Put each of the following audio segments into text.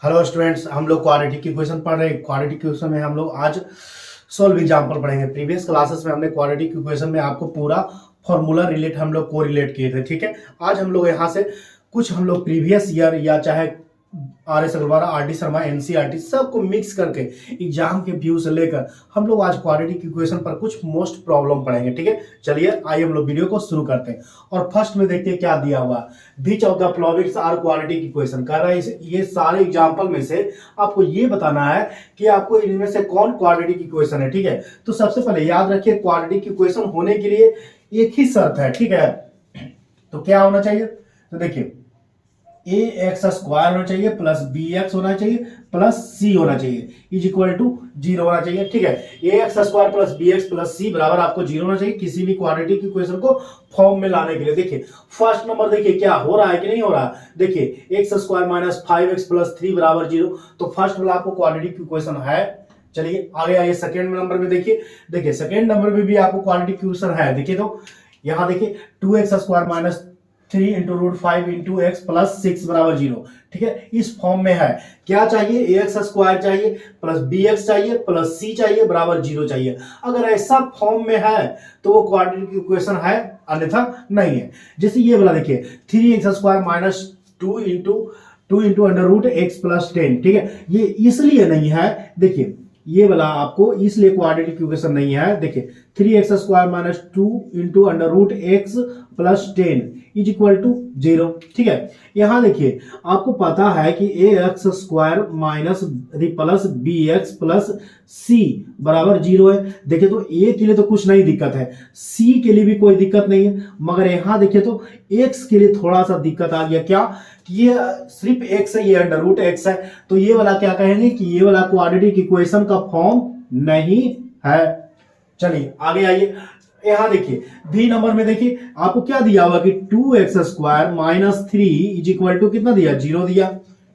Hello students, हम लोग quadratic equation पढ़ रहे हैं। क्वाड्रेटिक इक्वेशन में हम लोग आज सॉल्व एग्जांपल पढ़ेंगे। प्रीवियस क्लासेस में हमने क्वाड्रेटिक इक्वेशन में आपको पूरा फॉर्मूला रिलेट हम लोग को रिलेट किए थे। ठीक है, आज हम लोग यहाँ से कुछ हम लोग प्रीवियस ईयर या चाहे R S Agarwal, R D Sharma, NCERT सबको मिक्स करके एग्जाम के व्यू से लेकर हम लोग आज क्वाड्रेटिक इक्वेशन पर कुछ मोस्ट प्रॉब्लम पढ़ेंगे। ठीक है, चलिए आइए हम लोग वीडियो को शुरू करते हैं। और फर्स्ट में देखते हैं क्या दिया हुआ। Which of the following are quadratic equation कह रहा है। ये सारे एग्जाम्पल में से आपको ये बताना है कि आपको इनमें से कौन क्वाड्रेटिक इक्वेशन है। ठीक है, तो सबसे पहले याद रखिए क्वाड्रेटिक इक्वेशन होने के लिए एक ही शर्त है। ठीक है, तो क्या होना चाहिए? तो देखिए ए एक्स स्क्वायर होना चाहिए प्लस बी एक्स होना चाहिए प्लस सी होना चाहिए इज इक्वल टू 0 होना चाहिए। ठीक है, a x square plus B x plus c बराबर आपको 0 होना चाहिए किसी भी क्वाड्रेटिक इक्वेशन को फॉर्म में लाने के लिए। देखिए फर्स्ट नंबर देखिए क्या हो रहा है कि नहीं हो रहा है। देखिए x square minus 5x plus 3 बराबर 0, तो फर्स्ट वाला आपको क्वाड्रेटिक इक्वेशन है। चलिए आगे आइए सेकेंड नंबर में। देखिए सेकेंड नंबर में भी आपको क्वाड्रेटिक इक्वेशन है। देखिए तो यहां देखिए 2x square minus 3 into root 5 into x plus 6 बराबर 0। ठीक है, इस फॉर्म में है। क्या चाहिए? ए एक्स स्क्वायर चाहिए प्लस बी एक्स चाहिए प्लस सी चाहिए बराबर 0 चाहिए। अगर ऐसा फॉर्म में है तो वो क्वाड्रेटिक इक्वेशन है, अन्यथा नहीं है। जैसे ये वाला देखिए 3x square minus 2 into under root x plus 10। ठीक है, ये इसलिए नहीं है। देखिए ये वाला आपको इसलिए क्वाड्रेटिक इक्वेशन नहीं है। देखिए 3x square minus 2 into under root x plus 10 is equal to 0। ठीक है, यहां देखिए आपको पता है कि a x square minus plus B x plus c बराबर 0 है। देखिए तो ए के लिए तो कुछ नहीं दिक्कत है, सी के लिए भी कोई दिक्कत नहीं है, मगर यहां देखिए तो एक्स के लिए थोड़ा सा दिक्कत आ गया। क्या? ये सिर्फ एक्स है, ये अंडर रूट एक्स है, तो ये वाला क्या कहेंगे कि ये वाला क्वाड्रेटिक इक्वेशन का फॉर्म नहीं है। चलिए आगे आइए। यहां देखिए बी नंबर में देखिए आपको क्या दिया हुआ कि 2x square minus 3 is equal to कितना दिया? 0 दिया।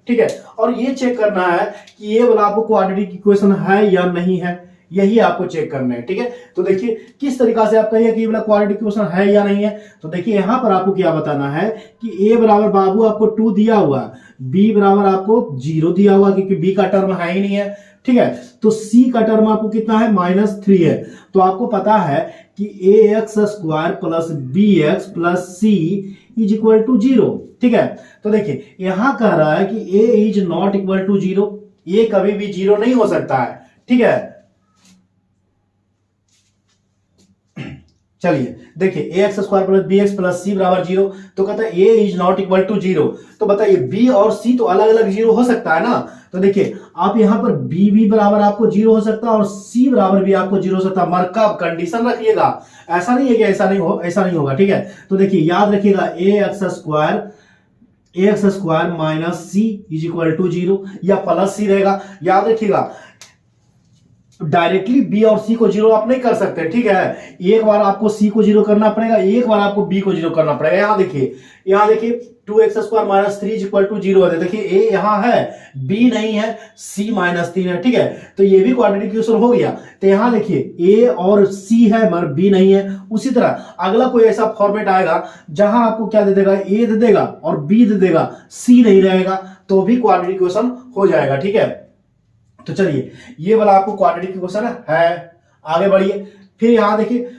ठीक है, और ये चेक करना है कि ये वाला आपको क्वाड्रेटिक इक्वेशन है या नहीं है, यही आपको चेक करना है। ठीक है, तो देखिए किस तरीका से आप कहिए कि ये वाला क्वाड्रेटिक इक्वेशन है या नहीं है। तो देखिए यहां पर आपको क्या बताना है कि a बराबर बाबू आपको 2 दिया हुआ, b बराबर आपको 0 दिया हुआ क्योंकि b का टर्म है ही नहीं है। ठीक है, तो c का टर्म आपको कितना है? -3 है। तो आपको पता है कि a x square plus B x plus C is equal to 0। ठीक है, तो देखिए यहां कह रहा है कि ए इज नॉट इक्वल टू 0, ये कभी भी 0 नहीं हो सकता है। ठीक है, चलिए देखिए a x square plus B x plus c बराबर 0, तो कहता है a is not equal to 0। तो बताइए बी और सी तो अलग अलग 0 हो सकता है ना। तो देखिए आप यहां पर बी भी बराबर आपको 0 हो सकता है और सी बराबर भी आपको 0 हो सकता है, मगर कब? कंडीशन रखिएगा, ऐसा नहीं है कि ऐसा नहीं होगा। ठीक है, तो देखिए याद रखिएगा a x square minus c is equal to 0 या प्लस सी रहेगा। याद रखिएगा डायरेक्टली बी और सी को 0 आप नहीं कर सकते। ठीक है, एक बार आपको सी को 0 करना पड़ेगा, एक बार आपको बी को 0 करना पड़ेगा। यहां देखिए 2x square minus 3 equal to 0 है। देखिए ए यहां है, बी नहीं है, सी -3 है। ठीक है, तो ये भी क्वाड्रेटिक इक्वेशन हो गया। तो यहां देखिए ए और सी है मगर बी नहीं है। उसी तरह अगला कोई ऐसा फॉर्मेट आएगा जहां आपको क्या दे देगा? ए दे देगा और बी दे देगा, सी नहीं रहेगा, तो भी क्वाड्रेटिक इक्वेशन हो जाएगा। ठीक है, तो चलिए ये वाला आपको क्वाड्रेटिक इक्वेशन है। आगे बढ़िए, फिर यहां देखिए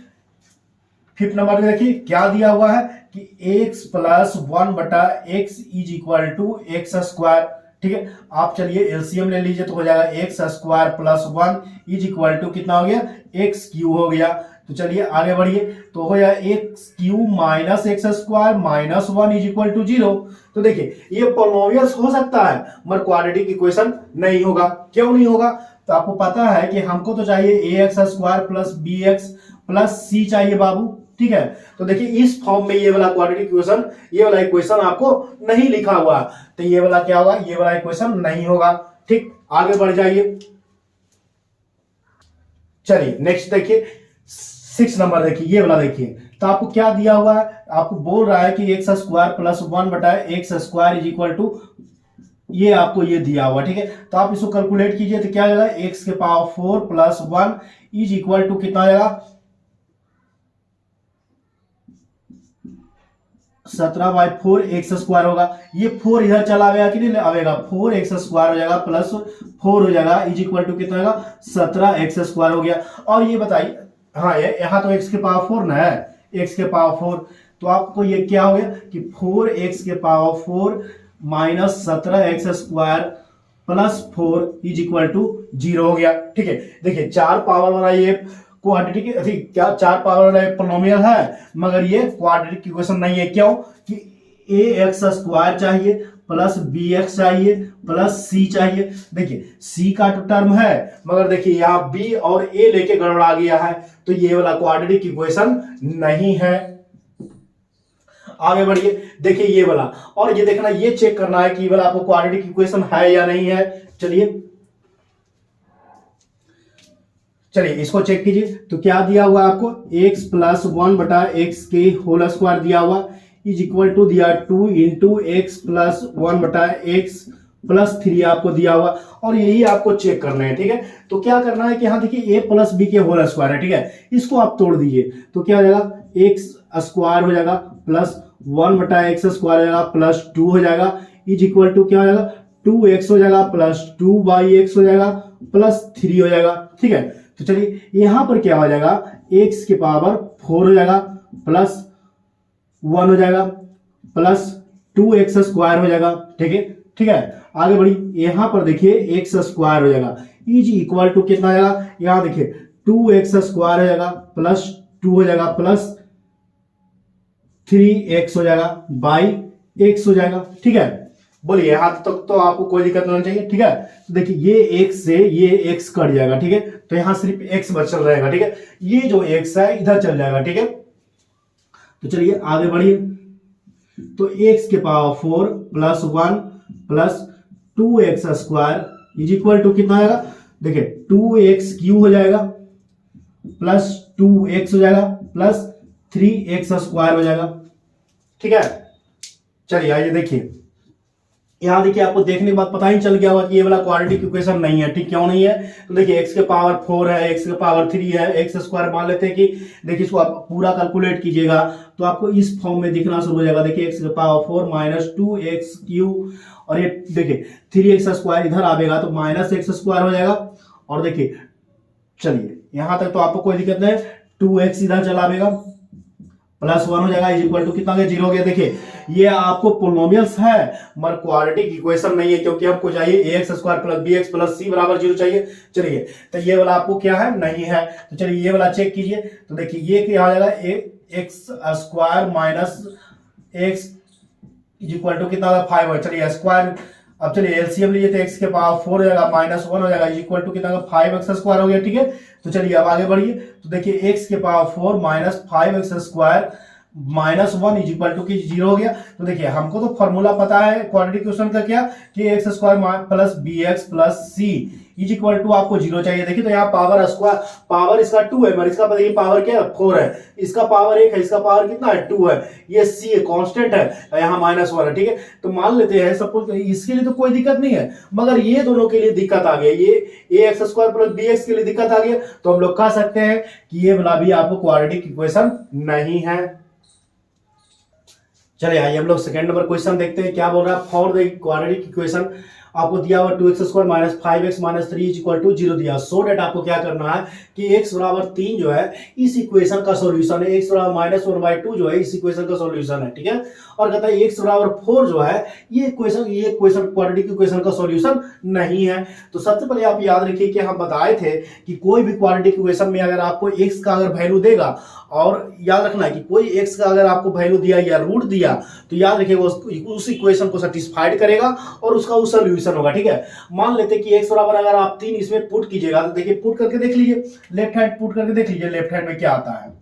फिफ्थ नंबर में देखिए क्या दिया हुआ है कि x प्लस 1 बटा x is equal to x square. ठीक है, आप चलिए एलसीएम ले लीजिए तो हो जाएगा x square plus 1 is equal to कितना हो गया? एक्स क्यू हो गया। तो चलिए आगे बढ़िए, तो हो जाएगा x cube minus x square minus 1 is equal to 0। तो देखिए ये पॉलिनोमियल्स हो सकता है मगर क्वाड्रेटिक इक्वेशन नहीं होगा। क्यों नहीं होगा? तो आपको पता है कि हमको तो चाहिए a x square plus B x plus c चाहिए बाबू। ठीक है, तो देखिए इस फॉर्म में ये वाला क्वाड्रेटिक इक्वेशन, ये वाला इक्वेशन आपको नहीं लिखा हुआ, तो ये वाला क्या होगा? ये वाला इक्वेशन नहीं होगा। ठीक, आगे बढ़ जाइए। चलिए नेक्स्ट देखिए 6 नंबर देखिए, ये वाला देखिए, तो आपको क्या दिया हुआ है? आपको बोल रहा है कि एक्स स्क्वायर प्लस 1 बटा x square is equal to, ये आपको ये दिया हुआ। ठीक है, तो आप इसको कैलकुलेट कीजिए तो क्या आएगा? एक्स के power 4 plus 1 is equal to कितना आएगा? 17/4 एक्स स्क्वायर होगा। ये 4 इधर चला आवेगा कि नहीं आवेगा, 4 एक्स स्क्वायर हो जाएगा प्लस 4 हो जाएगा इज इक्वल टू कितना होगा 17 एक्स स्क्वायर हो गया। और ये बताइए, हाँ ये यहाँ तो एक्स के पावर 4 ना है, एक्स के पावर 4, तो आपको ये क्या हो गया कि 4 एक्स के power 4 minus 17 x square plus 4 is equal to 0 हो गया। ठीक है, देखिए 4 पावर वाला ये क्वाड्रेटिक क्या 4 पावर वाला पोलिनोमियल है, मगर ये क्वाड्रेटिक इक्वेशन नहीं है। क्यों कि ए एक्स स्क्वायर चाहिए प्लस बी एक्स चाहिए प्लस सी चाहिए। देखिए सी का तो टर्म है, मगर देखिए यहाँ बी और ए लेके गड़बड़ा गया है, तो ये वाला क्वाड्रेटिक इक्वेशन नहीं है। आगे बढ़िए, देखिए ये वाला, और ये देखना, ये चेक करना है कि ये वाला आपको क्वाड्रेटिक इक्वेशन है या नहीं है। चलिए इसको चेक कीजिए। तो क्या दिया हुआ आपको, x प्लस 1 बटा एक्स के होल स्क्वायर दिया हुआ इज इक्वल टू दिया 2 इंटू एक्स प्लस 1 बटा एक्स प्लस 3 आपको दिया हुआ, और यही आपको चेक करना है। ठीक है, तो क्या करना है कि यहाँ देखिए a प्लस बी के होल स्क्वायर है। ठीक है, इसको आप तोड़ दीजिए तो क्या हो जाएगा, एक्स स्क्वायर हो जाएगा प्लस 1 बटा एक्स स्क्वायर हो जाएगा प्लस 2 हो जाएगा इज इक्वल टू क्या हो जाएगा 2x हो जाएगा प्लस 2x हो जाएगा प्लस 3 हो जाएगा। ठीक है, तो चलिए यहां पर क्या हो जाएगा, x के पावर 4 हो जाएगा प्लस 1 हो जाएगा प्लस 2x स्क्वायर हो जाएगा। ठीक है, आगे बढ़ी, यहां पर देखिए x स्क्वायर हो जाएगा इज इक्वल टू कितना हो जाएगा, यहां देखिए 2x स्क्वायर हो जाएगा प्लस 2 हो जाएगा प्लस 3x हो जाएगा बाई x हो जाएगा। ठीक है, बोलिए यहां तक तो आपको कोई दिक्कत नहीं चाहिए। ठीक है, तो देखिए ये x से ये x कट जाएगा। ठीक है, तो यहां सिर्फ x बचल रहेगा। ठीक है, ये जो x है इधर चल जाएगा। ठीक है, तो चलिए आगे बढ़िए, तो x के power 4 plus 1 plus 2x square is equal to कितना आएगा, देखिए 2x क्यू हो जाएगा प्लस 2x हो जाएगा प्लस 3x स्क्वायर हो जाएगा। ठीक है, चलिए आइए देखिए, यहां देखिए आपको देखने के बाद पता ही चल गया होगा कि ये वाला क्वाड्रेटिक इक्वेशन नहीं है। ठीक, क्यों नहीं है, तो देखिए x के पावर 4 है, x के पावर 3 है, एक्स स्क्वायर मान लेते हैं कि देखिए इसको आप पूरा कैलकुलेट कीजिएगा तो आपको इस फॉर्म में दिखना शुरू हो जाएगा। देखिए x के पावर 4 माइनस 2x क्यू, और ये देखिए 3x स्क्वायर इधर आएगा तो माइनस x स्क्वायर हो जाएगा। और देखिए चलिए यहां तक तो आपको कोई दिक्कत नहीं, 2x इधर चला आएगा प्लस 1 हो जाएगा इज इक्वल टू कितना हो गया, 0 हो गया। देखिए ये आपको पोलिनोमियल्स है मगर क्वाड्रेटिक इक्वेशन नहीं है, क्योंकि हमको चाहिए x square plus B x plus c बराबर 0 चाहिए। चलिए तो ये वाला आपको क्या है, नहीं है। तो चलिए ये वाला चेक कीजिए, तो देखिए ये क्या आ जाएगा, x square minus x is equal to कितना होगा 5 है। चलिए स्क्वायर, अब चलिए एलसीएम लीजिए तो एक्स के पावर 4 हो जाएगा माइनस 1 हो जाएगा इज इक्वल टू कितना 5x स्क्वायर हो गया। ठीक है, तो चलिए अब आगे बढ़िए, तो देखिए x के power 4 minus 5x square minus 1 is equal to की 0 हो गया। तो देखिए हमको तो फॉर्मूला पता है क्वाड्रेटिक इक्वेशन का, क्या कि x square plus B x plus C is equal to आपको 0 चाहिए। देखिए तो यहाँ पावर स्क्वायर, पावर इसका 2 है मगर इसका देखिए पावर क्या है 4 है, इसका पावर 1 है, इसका पावर कितना है 2 है, ये सी है कांस्टेंट है, यहाँ माइनस 1 है। ठीक है, तो मान लेते हैं सपोज इसके लिए तो कोई दिक्कत नहीं है, मगर ये दोनों के लिए दिक्कत आ गई, ये a x square plus B x के लिए दिक्कत आ गई, तो हम लोग कह सकते हैं कि ये वाला भी आपको क्वाड्रेटिक इक्वेशन नहीं है। चलिए आइए हम लोग सेकंड नंबर क्वेश्चन देखते हैं क्या बोल रहा है। फॉर द क्वाड्रेटिक इक्वेशन आपको दिया हुआ 2x square minus 5x minus 3 is equal to 0 दिया। सो डेट आपको क्या करना है कि x बराबर 3 जो है इस इक्वेशन का सॉल्यूशन है, x बराबर माइनस 1/2 जो है इस इक्वेशन का सॉल्यूशन है। ठीक है, और कहता है x बराबर 4 जो है ये इक्वेशन क्वाड्रेटिक इक्वेशन का सॉल्यूशन नहीं है। तो सबसे पहले आप याद रखिए कि हम बताए थे कि कोई भी क्वाड्रेटिक इक्वेशन में अगर आपको x का अगर वैल्यू देगा, और याद रखना है कि कोई x का अगर आपको वैल्यू दिया या रूट दिया तो याद रखिए वो उस इक्वेशन को सेटिस्फाइड करेगा और उसका उस सॉल्यूशन होगा। ठीक है, मान लेते हैं कि x बराबर अगर आप 3 इसमें पुट कीजिएगा तो देखिए पुट करके देख लीजिए, लेफ्ट हैंड पुट करके देख लीजिए लेफ्ट हैंड में क्या आता है।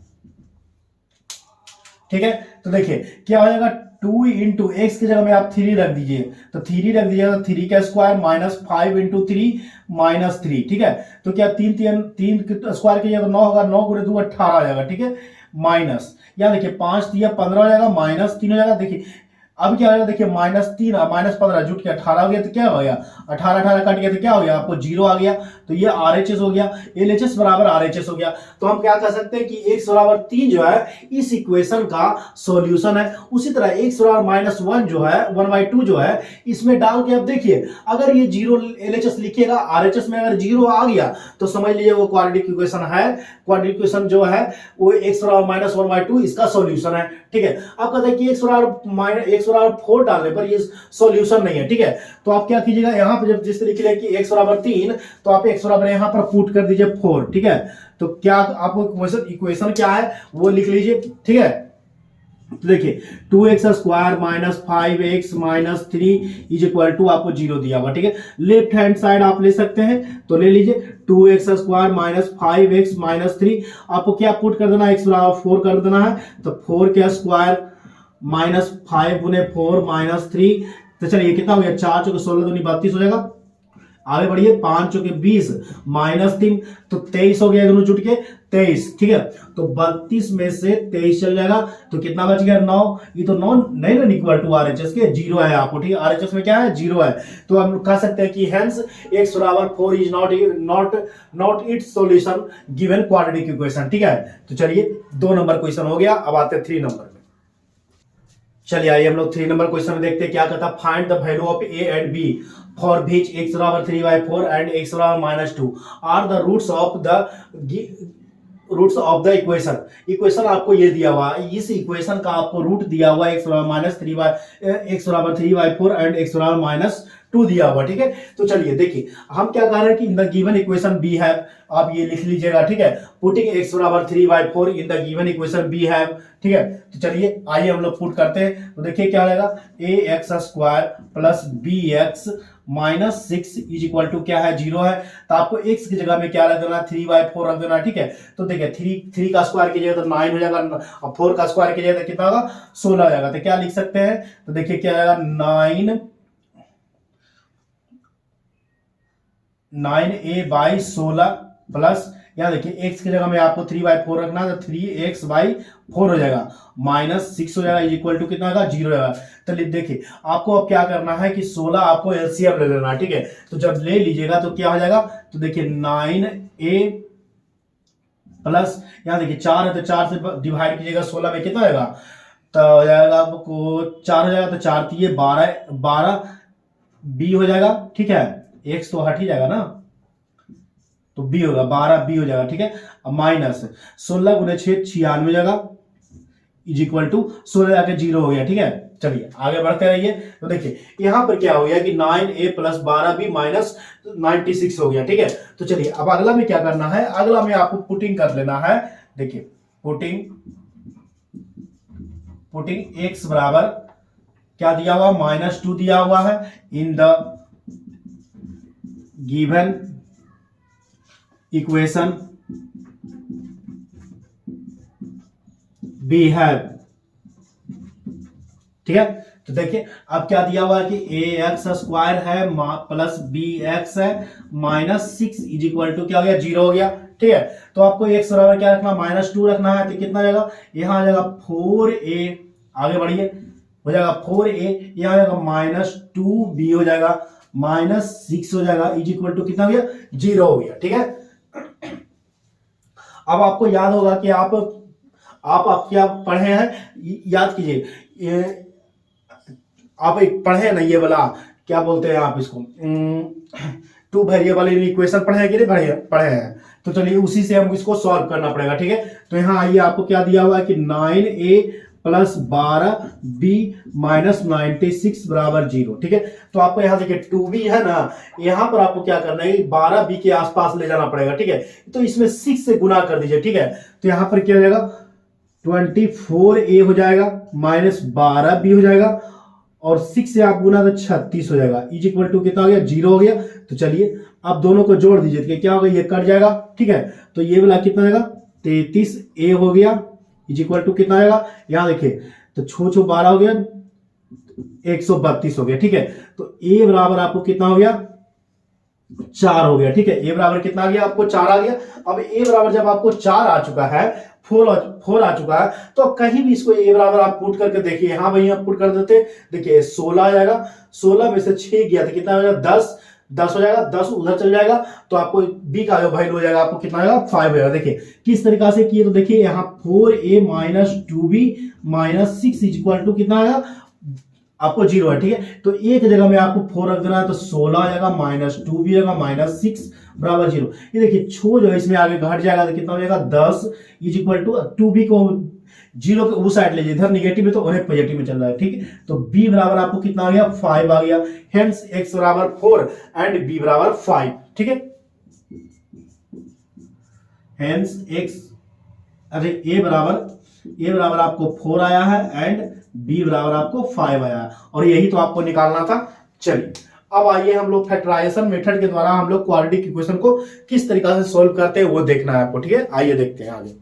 ठीक है, तो देखिए क्या हो जाएगा 2 इंटू एक्स की जगह में आप 3 रख दीजिए, तो 3 रख दीजिएगा, 3 का स्क्वायर माइनस 5 इंटू 3 माइनस 3। ठीक है, तो क्या 3 स्क्वायर कीजिएगा तो 9 होगा, 9 गुणे 2 18 हो जाएगा। ठीक है, माइनस यहाँ देखिए 5 दिया 15 हो जाएगा, माइनस 3 हो जाएगा। देखिए अब क्या हो गया देखिए, -3 -15 जुट के 18 हो गया, तो क्या हो गया 18 18 कट गया, तो क्या हो गया आपको 0 आ गया। तो ये RHS हो गया, LHS बराबर RHS हो गया। तो हम क्या कर सकते हैं कि x बराबर 3 जो है इस इक्वेशन का सॉल्यूशन है। उसी तरह x बराबर -1 जो है 1/2 जो है इसमें डाल के अब देखिए, अगर ये 0 LHS लिखिएगा, RHS में अगर 0 आ गया तो समझ लीजिए वो क्वाड्रेटिक इक्वेशन है। क्वाड्रेटिक इक्वेशन जो है वो x बराबर -1/2 इसका सॉल्यूशन है। ठीक है, अब कहते हैं कि x बराबर 4 डालने पर ये सॉल्यूशन नहीं है। ठीक है, तो आप क्या कीजिएगा, यहाँ पर जब जिस तरीके लिख लिया कि x बराबर 3, तो आप x बराबर यहाँ पर पुट कर दीजिए 4। ठीक है, तो क्या आपको इक्वेशन क्या है वो लिख लीजिए। ठीक है, तो देखिए 2x square minus 5x minus 3 is equal to आपको 0 दिया हुआ। ठीक है, लेफ्ट हैंड साइड आप ले सकते हैं, तो ले लीजिए 2x square minus 5x minus 3, आपको क्या पुट कर देना है, x बराबर 4 कर देना है, तो 4 के स्क्वायर माइनस 5 गुने 4 माइनस 3, तो चलिए कितना हो गया, 4 चौके 16 दूनी 32 हो जाएगा। आगे बढ़िए, 5 चौके 20 माइनस 3, तो 23 हो गया, दोनों जुट के 23। ठीक है, तो 32 में से 23 चल जाएगा, तो कितना बच गया 9। ये तो 9 नहीं ना इक्वल टू RHS के 0 है आपको। ठीक है, RHS में क्या है 0 है, तो हम कह सकते हैं कि हेंस x बराबर 4 is not it's solution given quadratic equation. ठीक है, तो चलिए 2 नंबर क्वेश्चन हो गया। अब आते हैं 3 नंबर में। चलिए आइए हम लोग 3 नंबर क्वेश्चन में देखते हैं क्या कहता है। Find the value of a and b for which x बराबर 3/4 एंड x बराबर -2 are the roots of the equation. Equation आपको ये दिया हुआ है, इस इक्वेशन का आपको रूट दिया हुआ है x बराबर 3/4 एंड x बराबर -2 दिया हुआ। ठीक है, तो चलिए देखिए हम क्या कह रहे हैं कि in the given equation B है, आप ये लिख लीजिएगा। ठीक है, पुटिंग x बराबर 3/4 in the given equation B है। ठीक है, तो चलिए आइए हम लोग पुट करते हैं, तो देखिए क्या हो जाएगा, ax square plus bx minus 6 is equal to क्या है 0 है, तो आपको x की जगह में क्या रख देना 3/4 रख देना। ठीक है, तो देखिए 3 का स्क्वायर कीजिएगा तो 9 हो जाएगा, और 4 का स्क्वायर कीजिएगा तो कितना होगा 16 हो जाएगा। तो क्या लिख सकते हैं, तो देखिए क्या आएगा 9a/16 प्लस, यहाँ देखिए x की जगह में आपको 3/4 रखना है, तो 3x/4 हो जाएगा, -6 हो जाएगा इज इक्वल टू कितना होगा 0 हो जाएगा। तो देखिए आपको अब क्या करना है कि 16 आपको एलसीएम ले लेना है। ठीक है, तो जब ले लीजिएगा तो क्या हो जाएगा, तो देखिए 9a प्लस, यहाँ देखिए 4 है तो 4 से डिवाइड कीजिएगा 16 में कितना होगा, तो हो जाएगा आपको 4 हो जाएगा, तो 4 ये 12 b हो जाएगा। ठीक है, x तो हट ही जाएगा ना, तो b होगा 12 b हो जाएगा। ठीक है, अब माइनस 16 गुने 6 96 हो जाएगा इज इक्वल टू 16 जाके 0 हो गया। ठीक है, चलिए आगे बढ़ते रहिए, तो देखिए यहां पर क्या हो गया कि 9a प्लस 12b माइनस 96 हो गया। ठीक है, तो चलिए अब अगला में क्या करना है, अगला में आपको पुटिंग कर लेना है। देखिए पुटिंग x बराबर क्या दिया हुआ, -2 दिया हुआ है in the given equation B है। ठीक है, तो देखिए अब क्या दिया हुआ है कि ax स्क्वायर है प्लस bx है -6 इज इक्वल टू क्या हो गया 0 हो गया। ठीक है, तो आपको x बराबर क्या रखना, -2 रखना है, तो कितना आ जाएगा, यहाँ आ जाएगा 4a, आगे बढ़िए हो जाएगा 4a, यहाँ आ जाएगा -2b हो जाएगा, -6 हो जाएगा इज इक्वल टू कितना हो गया 0 हो गया। ठीक है, अब आपको याद होगा कि आप क्या पढ़े हैं, याद कीजिए, आप एक पढ़े ना ये वाला क्या बोलते हैं आप इसको, 2 वेरिएबल इक्वेशन पढ़े हैं कि नहीं पढ़े हैं, तो चलिए उसी से हम इसको सॉल्व करना पड़ेगा। ठीक है, तो यहाँ आइए आपको क्या दिया हुआ है कि 9a प्लस 12b माइनस 96 बराबर 0। ठीक है, तो आपको यहाँ देखिए 2b है ना, यहाँ पर आपको क्या करना है 12b के आसपास ले जाना पड़ेगा। ठीक है, तो इसमें 6 से गुना कर दीजिए। ठीक है, तो यहाँ पर क्या हो जाएगा 24a हो जाएगा माइनस 12b हो जाएगा, और 6 से आप गुना तो 36 हो जाएगा इज इक्वल टू कितना हो गया 0 हो गया। तो चलिए आप दोनों को जोड़ दीजिए, तो क्या होगा ये कट जाएगा। ठीक है, तो ये वाला कितना आएगा 33a हो गया इज इक्वल टू कितना आएगा, यहां देखिए तो 6 12 हो गया 132 हो गया। ठीक है, तो a बराबर आपको कितना हो गया 4 हो गया, ठीक है। ए बराबर कितना आ गया आपको 4 आ गया। अब ए बराबर जब आपको 4 आ चुका है, 4 आ चुका है, तो अब कहीं भी इसको ए बराबर आप पुट करके देखिए, हाँ भाई यहाँ पुट कर देते, देखिए 16 आ जाएगा, 16 में से 6 गया तो कितना हो जाएगा 10, 10 हो जाएगा, 10 उधर चल जाएगा तो आपको बी का जो वैल्यू हो जाएगा आपको कितना आएगा 5 हो जाएगा। देखिए किस तरीका से किए, तो देखिए यहाँ 4a minus 2b minus 6 is equal to कितना आएगा आपको 0 है, ठीक है। तो एक जगह में आपको 4 रख देना है, तो 16 आ जाएगा माइनस 2 भी आएगा माइनस 6 बराबर 0। ये देखिए छो जो है इसमें आगे घट जाएगा तो कितना हो जाएगा 10 इज इक्वल टू 2b को 0 के उस साइड लीजिए, इधर निगेटिव है तो उन्हें पॉजिटिव में चल रहा है, ठीक है। तो b बराबर आपको कितना आ गया 5 आ गया, हेंस x बराबर 4 एंड b बराबर 5, ठीक है। हेंस x अरे a बराबर आपको 4 आया है एंड b बराबर आपको 5 आया है, और यही तो आपको निकालना था। चलिए अब आइए हम लोग फैक्टराइजेशन मेथड के द्वारा हम लोग क्वाड्रेटिक इक्वेशन को किस तरीका से सॉल्व करते हैं वो देखना है आपको, ठीक है। आइए देखते हैं आगे।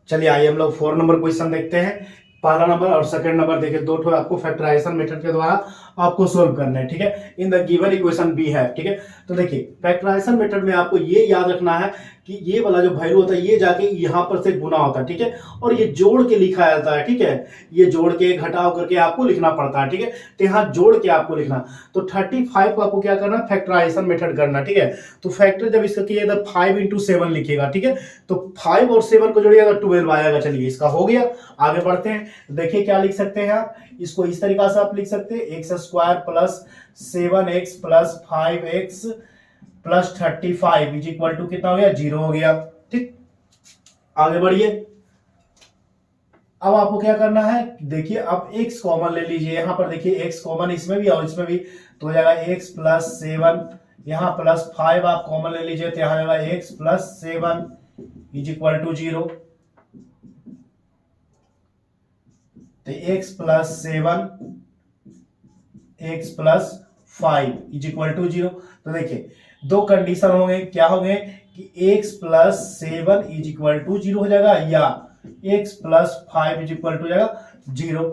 चलिए आइए हम लोग 4 नंबर क्वेश्चन देखते हैं। पहला नंबर और सेकंड नंबर देखिए, दो ठो आपको फैक्टराइजेशन मेथड के द्वारा आपको सोल्व करना है, ठीक है। In the given equation B है, ठीक है। तो देखिए फैक्टराइजेशन मेथड में आपको ये याद रखना है कि ये वाला जो वैल्यू होता है ये जाके यहां पर से गुना होता है, ठीक है, और ये जोड़ के लिखा जाता है, ठीक है। ये जोड़ के घटाव करके आपको लिखना पड़ता है, ठीक है। तो यहाँ जोड़ के आपको लिखना, तो 35 को आपको क्या करना फैक्टराइजेशन मेथड करना, ठीक है। तो फैक्टर जब इसका किया तो 5 into 7 लिखिएगा, ठीक है। तो 5 और 7 को जोड़िएगा तो 12 आएगा। चलिए इसका हो गया, आगे बढ़ते हैं। देखिए क्या लिख सकते हैं आप, इसको इस तरीका से आप लिख सकते हैं x square plus 7x plus 5x plus 35 is equal to कितना हो गया 0 हो गया, ठीक। आगे बढ़िए। अब आपको क्या करना है, देखिए अब x कॉमन ले लीजिए, यहां पर देखिए x कॉमन इसमें भी और इसमें भी, तो हो जाएगा x प्लस 7, यहां प्लस 5 आप कॉमन ले लीजिए तो यहां जाएगा x plus 7 is equal to 0। तो x plus 7 x plus 5 is equal to 0। तो देखिए दो कंडीशन होंगे, क्या होंगे कि x plus 7 is equal to 0 हो जाएगा या x plus 5 is equal to जाएगा 0।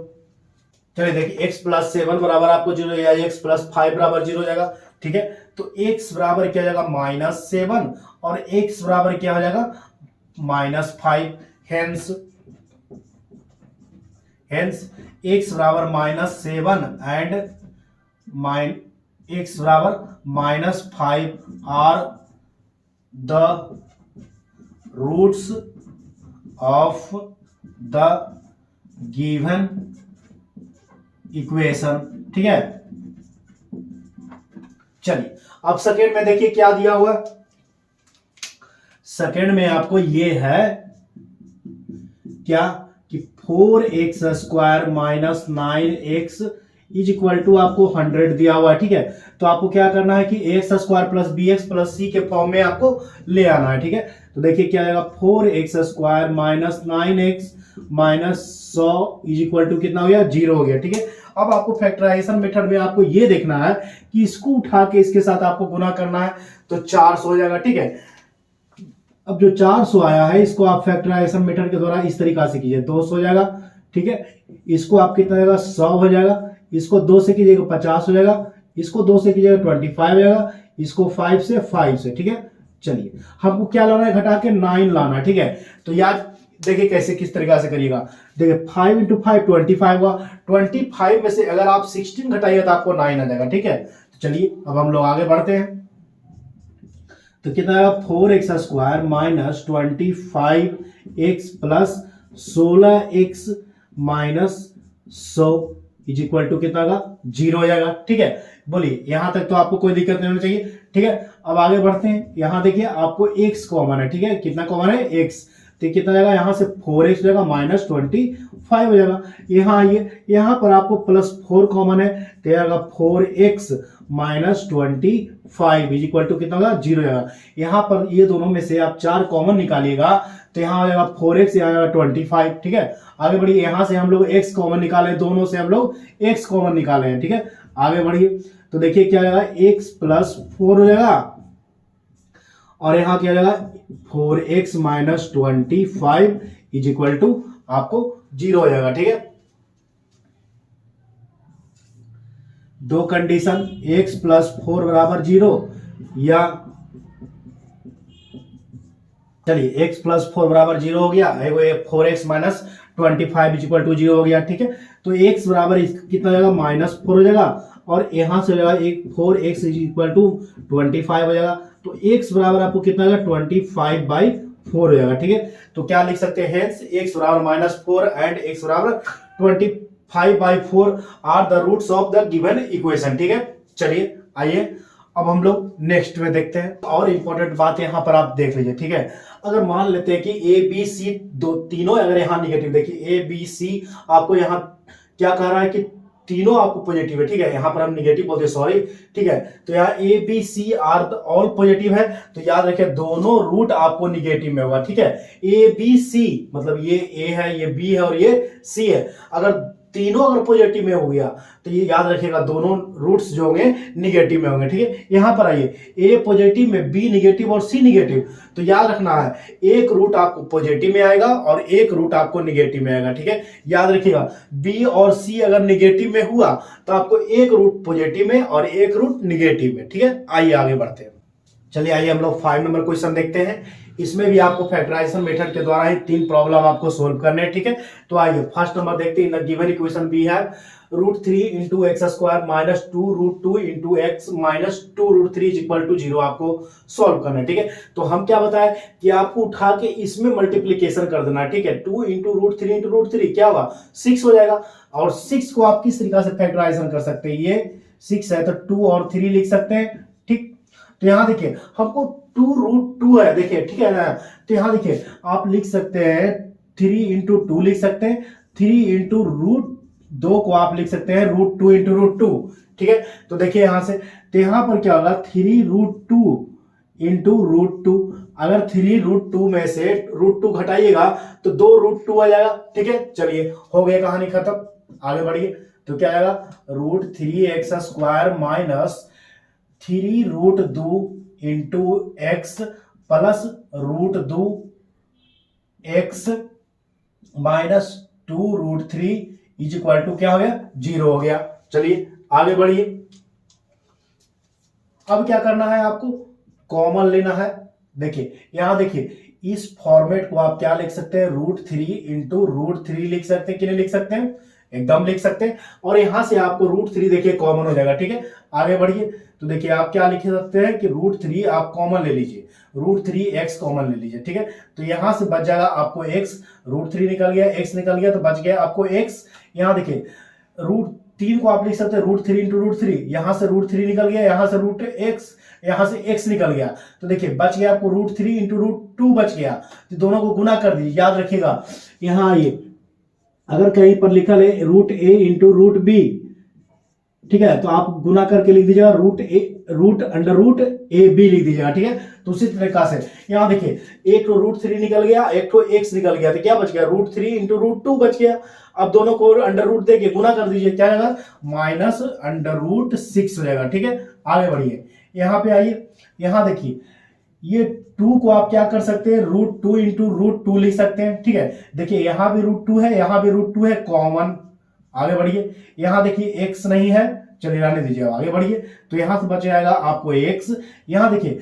चलिए देखिए x प्लस 7 बराबर आपको 0 या x प्लस 5 बराबर 0 हो जाएगा, ठीक है। तो x बराबर क्या हो जाएगा -7 और x बराबर क्या हो जाएगा -5, हेंस x बराबर -7 एंड x बराबर -5 are the roots of the given equation, ठीक है। चलिए अब सेकेंड में देखिए क्या दिया हुआ, सेकेंड में आपको ये है क्या कि 4x square minus 9x is equal to आपको 100 दिया हुआ है, ठीक है। तो आपको क्या करना है कि x square plus B x plus c के फॉर्म में आपको ले आना है, ठीक है। तो देखिए क्या आएगा 4x square minus 9x minus 100 is equal to कितना हो गया 0 हो गया, ठीक है। अब आपको फैक्टराइजेशन मेथड में आपको ये देखना है कि इसको उठा के इसके साथ आपको गुना करना है, तो 400 हो जाएगा, ठीक है। अब जो 400 आया है इसको आप फैक्टराइजेशन मेथड के द्वारा इस तरीका से कीजिए, 200 हो जाएगा, ठीक है। इसको आप कितना जाएगा 100 हो जाएगा, इसको 2 से कीजिएगा 50 हो जाएगा, इसको 2 से कीजिएगा 25 हो जाएगा, इसको 5 से, ठीक है। चलिए हमको क्या लाना है घटा के 9 लाना है, ठीक है। तो याद देखिए कैसे किस तरीका से करिएगा, देखिए 5 into 5 25 हुआ, 25 में से अगर आप 16 घटाइए तो आपको 9 आ जाएगा, ठीक है। तो चलिए अब हम लोग आगे बढ़ते हैं। तो कितना आएगा 4x square minus 25x plus 16x minus 100 is equal to कितना का 0 हो जाएगा, ठीक है। बोलिए यहां तक तो आपको कोई दिक्कत नहीं होनी चाहिए, ठीक है। अब आगे बढ़ते हैं, यहां देखिए आपको x कॉमन है, ठीक है। कितना कॉमन है x, तो कितना जाएगा यहां से 4x हो जाएगा माइनस 25 हो जाएगा। यहाँ आइए, यहाँ पर आपको प्लस 4 कॉमन है तो जाएगा 4x minus 25 is equal to कितना होगा 0 हो जाएगा। यहाँ पर ये दोनों में से आप 4 कॉमन निकालिएगा तो यहाँ आ जाएगा 4x, यहाँ आएगा 25, ठीक है। आगे बढ़िए, यहाँ से हम लोग x कॉमन निकाले, दोनों से हम लोग x कॉमन निकाले हैं, ठीक है। आगे बढ़िए तो देखिए क्या आएगा x प्लस 4 हो जाएगा और यहाँ क्या जाएगा 4x minus 25 is equal to आपको 0 हो जाएगा, ठीक है। दो कंडीशन x प्लस 4 बराबर 0 या चलिए x प्लस 4 बराबर 0 हो गया, 4x माइनस 25 इक्वल टू 0 हो गया। ठीक है, तो x बराबर कितना हो जाएगा, -4 हो जाएगा, और यहां से हो जाएगा 4x इक्वल टू 25 हो जाएगा। तो x बराबर आपको कितना होगा, 25/4 हो जाएगा। ठीक है, तो क्या लिख सकते हैं, x बराबर -4 एंड x बराबर 25/4 are the roots of the given equation. ठीक है, चलिए आइए अब हम लोग नेक्स्ट में देखते हैं। और इंपॉर्टेंट बात यहां पर आप देख लीजिए। ठीक है, अगर मान लेते हैं कि ए बी सी तीनों अगर यहां निगेटिव, देखिए ए बी सी आपको यहां क्या कह रहा है कि तीनों आपको पॉजिटिव है। ठीक है, यहां पर हम निगेटिव बोलते हैं, सॉरी। ठीक है, तो यहाँ A B C are all positive है, तो याद रखिए दोनों रूट आपको निगेटिव में होगा। ठीक है, ए बी सी मतलब ये ए है, ये बी है और ये सी है, अगर तीनों अगर पॉजिटिव में हो गया तो ये याद रखिएगा दोनों रूट्स जो होंगे निगेटिव में होंगे। ठीक है, यहां पर आइए, ए पॉजिटिव में, बी निगेटिव और सी निगेटिव, तो याद रखना है एक रूट आपको पॉजिटिव में आएगा और एक रूट आपको निगेटिव में आएगा। ठीक है, याद रखिएगा बी और सी अगर निगेटिव में हुआ तो आपको एक रूट पॉजिटिव में और एक रूट निगेटिव में। ठीक है, आइए आगे बढ़ते हैं। चलिए आइए हम लोग 5 नंबर क्वेश्चन देखते हैं। इसमें भी आपको फैक्टराइजेशन मेथड के द्वारा ही 3 प्रॉब्लम आपको सोल्व करने हैं। ठीक है, तो आइए फर्स्ट नंबर देखते हैं। In the given equation we have √3 into x square minus 2 √2 into x minus 2 √3 equal to 0 आपको सोल्व करना है। ठीक है, तो हम क्या बताए कि आपको उठा के इसमें मल्टीप्लीकेशन कर देना है। ठीक है, 2 इंटू √3 इंटू √3 क्या होगा, 6 हो जाएगा। और 6 को आप किस तरीके से फैक्टराइजेशन कर सकते हैं, ये 6 है तो 2 और 3 लिख सकते हैं। ठीक, तो यहां देखिए हमको 2 √2 है, देखिए ठीक है ना, तो यहां देखिए आप लिख सकते हैं 3 इंटू 2 लिख सकते हैं, 3 इंटू √2 को आप लिख सकते हैं √2 इंटू √2। ठीक है, तो देखिए यहां से, तो यहां पर क्या होगा 3 √2 इंटू √2, अगर 3 √2 में से √2 घटाइएगा तो 2 √2 आ जाएगा। ठीक है, चलिए हो गया कहानी खत्म, आगे बढ़िए। तो क्या आएगा, √3x² minus 3 √2 into x plus √2 x minus 2 √3 is equal to क्या हो गया, 0 हो गया। चलिए आगे बढ़िए। अब क्या करना है, आपको कॉमन लेना है। देखिए यहां देखिए इस फॉर्मेट को आप क्या लिख सकते हैं, √3 इंटू √3 लिख सकते हैं कि नहीं लिख सकते हैं, एकदम लिख सकते हैं। और यहां से आपको √3 देखिए कॉमन हो जाएगा। ठीक है, आगे बढ़िए। तो देखिए आप क्या लिख सकते हैं कि √3 आप कॉमन ले लीजिए, √3x कॉमन ले लीजिए। ठीक है, तो यहां से बच जाएगा आपको x, √3 निकल गया, x निकल गया, तो बच गया आपको x। यहां देखिए √3 को आप लिख सकते हैं √3 इंटू √3, यहां से √3 निकल गया, यहां से √x, यहां से x निकल गया, तो देखिए बच गया आपको √3 इंटू √2 बच गया। तो दोनों को गुना कर दीजिए। याद रखिएगा यहां आइए, अगर कहीं पर लिखा है √a इंटू √b, ठीक है, तो आप गुना करके लिख दीजिएगा √√a/b लिख दीजिएगा। ठीक है, तो उसी तरीका से यहां देखिए एक तो √3 निकल गया, एक तो x निकल गया, तो क्या बच गया, √3 इंटू √2 बच गया। अब दोनों को √√ देके गुना कर दीजिए, क्या आएगा, -√6 हो जाएगा। ठीक है, आगे बढ़िए। यहां पे आइए, यहां देखिए ये 2 को आप क्या कर सकते हैं, √2 इंटू √2 लिख सकते हैं। ठीक है, देखिए यहां भी √2 है, यहां भी √2 है, कॉमन। आगे बढ़िए, यहां देखिए x नहीं है, चलिए रहने दीजिए, आगे बढ़िए। तो यहां से बच जाएगा आपको x, यहां देखिए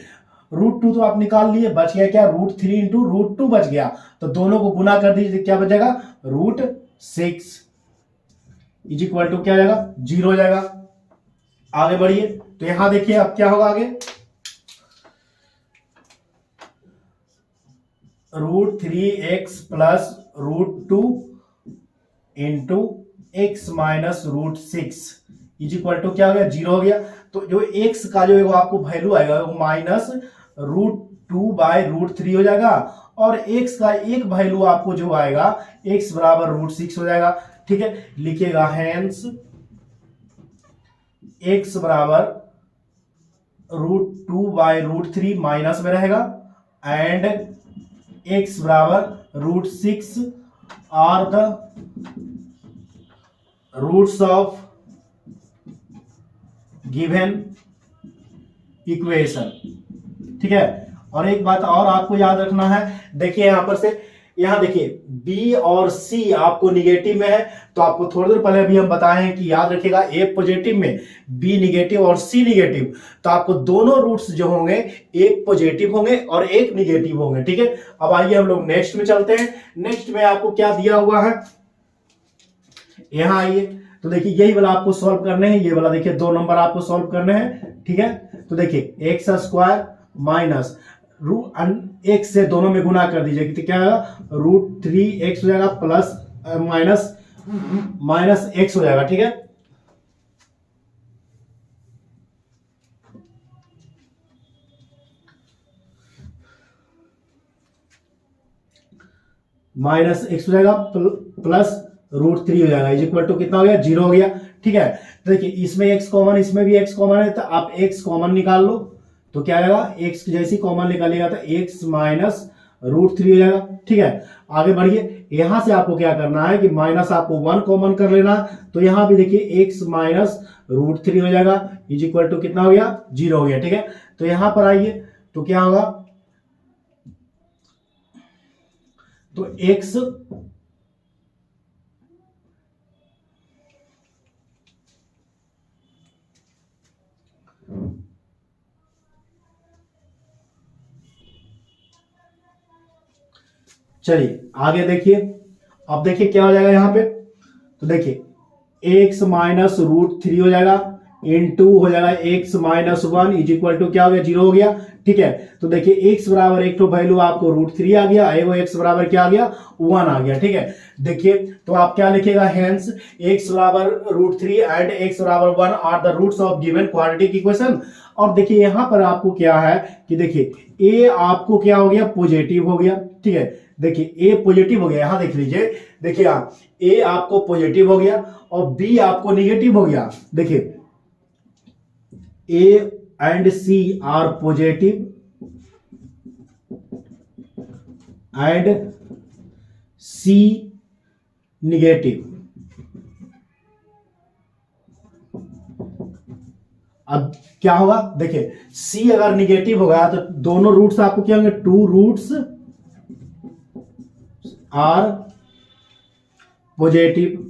√2 तो आप निकाल लिए, बच गया क्या, √3 इंटू √2 बच गया, तो दोनों को गुना कर दीजिए, क्या बचेगा, √6 इज इक्वल टू क्या हो जाएगा, 0 हो जाएगा। आगे बढ़िए, तो यहां देखिए अब क्या होगा आगे, √3x plus √2 into x minus √6 is equal to क्या हो गया, 0 हो गया। तो जो x का जो आपको वैल्यू आएगा वो -√2/√3 हो जाएगा, और x का एक वैल्यू आपको जो आएगा x बराबर √6 हो जाएगा। ठीक है, लिखिएगा हेंस x बराबर √2/√3 माइनस में रहेगा, एंड x बराबर √6 are the roots of given equation. ठीक है, और एक बात और आपको याद रखना है, देखिए यहां पर से यहाँ देखिए बी और सी आपको निगेटिव में है, तो आपको थोड़ी देर पहले अभी हम बताए हैं कि याद रखिएगा ए पॉजिटिव में बी निगेटिव और सी निगेटिव, तो आपको दोनों रूट्स जो होंगे एक पॉजिटिव होंगे और एक निगेटिव होंगे। ठीक है, अब आइए हम लोग नेक्स्ट में चलते हैं। नेक्स्ट में आपको क्या दिया हुआ है, यहाँ आइए तो देखिए यही वाला आपको सॉल्व करने हैं, ये वाला देखिए 2 नंबर आपको सॉल्व करने हैं। ठीक है, तो देखिए एक्स स्क्वायर माइनस एक्स से दोनों में गुना कर दीजिए, तो क्या होगा √3x हो जाएगा प्लस माइनस एक्स हो जाएगा। ठीक है, माइनस एक्स हो जाएगा प्लस √3 हो जाएगा, इज इक्वल टू कितना हो गया 0 हो गया। ठीक है, तो देखिए इसमें x कॉमन, इसमें भी x कॉमन है, तो आप x कॉमन निकाल लो, तो क्या आएगा x जैसी कॉमन निकालेगा तो x माइनस √3 हो जाएगा। ठीक है, आगे बढ़िए, यहां से आपको क्या करना है कि माइनस आपको 1 कॉमन कर लेना, तो यहां भी देखिए x माइनस √3 हो जाएगा, इज इक्वल टू कितना हो गया 0 हो गया। ठीक है, तो यहां पर आइए तो क्या होगा, तो x चलिए आगे देखिए, अब देखिए क्या हो जाएगा यहाँ पे, तो देखिए x माइनस √3 हो जाएगा इनटू हो जाएगा x minus 1 is equal to क्या हो गया 0 हो गया। ठीक है, तो देखिए x बराबर एक तो वैल्यू आपको √3 आ गया, एगो x बराबर क्या आ गया 1 आ गया। ठीक है, देखिए तो आप क्या लिखिएगा, हेंस x बराबर √3 एंड x बराबर 1 are the roots of given quadratic equation. और देखिए यहां पर आपको क्या है कि देखिए a आपको क्या हो गया पॉजिटिव हो गया। ठीक है, देखिए a पॉजिटिव हो गया, यहां देख लीजिए, देखिए a आपको पॉजिटिव हो गया और b आपको निगेटिव हो गया। देखिए A and C are positive and C negative। अब क्या होगा, देखिए C अगर निगेटिव होगा तो दोनों रूट्स आपको क्या होंगे, 2 रूट्स आर पॉजिटिव।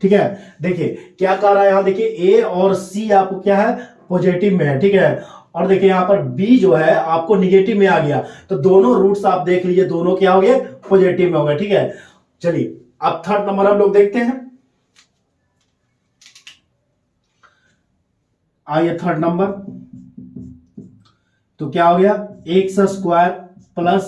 ठीक है, देखिए क्या कह रहा है यहां, देखिए ए और सी आपको क्या है पॉजिटिव में है। ठीक है, और देखिए यहां पर बी जो है आपको निगेटिव में आ गया, तो दोनों रूट्स आप देख लीजिए दोनों क्या हो गए पॉजिटिव में हो गए। ठीक है, चलिए अब थर्ड नंबर हम लोग देखते हैं, आइए थर्ड नंबर, तो क्या हो गया x square plus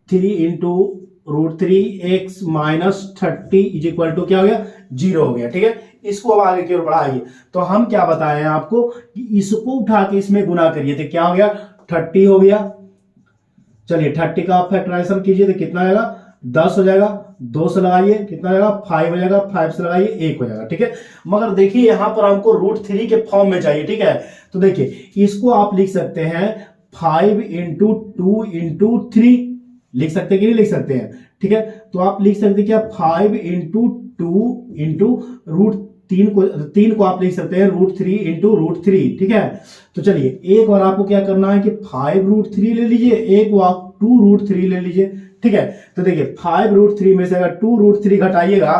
3 into √3x minus 30 is equal to क्या हो गया 0 हो गया। ठीक है, इसको अब आगे की ओर बढ़ाइए, तो हम क्या बताए हैं आपको कि इसको उठा के इसमें गुना करिए, तो क्या हो गया 30 हो गया। चलिए 30 का आप फैक्टराइजेशन कीजिए तो कितना आएगा 10 हो जाएगा, 2 से लगाइए कितना आएगा 5 हो जाएगा, 5 से लगाइए 1 हो जाएगा। ठीक है, मगर देखिए यहां पर हमको √3 के फॉर्म में चाहिए। ठीक है, तो देखिए इसको आप लिख सकते हैं 5 इंटू 2 इंटू 3 लिख सकते हैं कि नहीं लिख सकते हैं। ठीक है, तो आप लिख सकते हैं क्या 5 इंटू 2 इंटू √3 को आप लिख सकते हैं √3 इंटू √3। ठीक है, तो चलिए एक बार आपको क्या करना है कि 5 √3 ले लीजिए, एक बार 2 √3 ले लीजिए। ठीक है, तो देखिए 5 √3 में से अगर 2 √3 घटाइएगा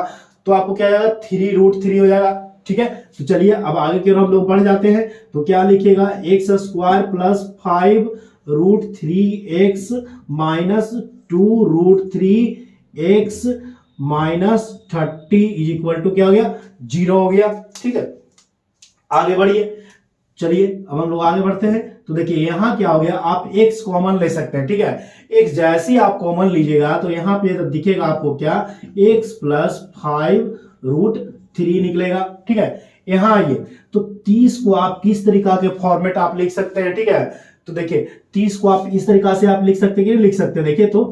तो आपको क्या आएगा 3 √3 हो जाएगा। ठीक है, तो चलिए अब आगे की ओर हम लोग बढ़ जाते हैं, तो क्या लिखिएगा x square plus 5 √3x minus 2 √3x minus 30 is equal to क्या हो गया 0 हो गया। ठीक है, आगे बढ़िए, चलिए अब हम लोग आगे बढ़ते हैं, तो देखिए यहां क्या हो गया आप x कॉमन ले सकते हैं। ठीक है, x जैसे ही आप कॉमन लीजिएगा तो यहां पे तो दिखेगा आपको क्या x प्लस 5 √3 निकलेगा। ठीक है, यहां आइए तो 30 को आप किस तरीका के फॉर्मेट आप लिख सकते हैं। ठीक है, तो देखिए 30 को आप इस तरीका से आप लिख सकते हैं कि नहीं लिख सकते, देखिए तो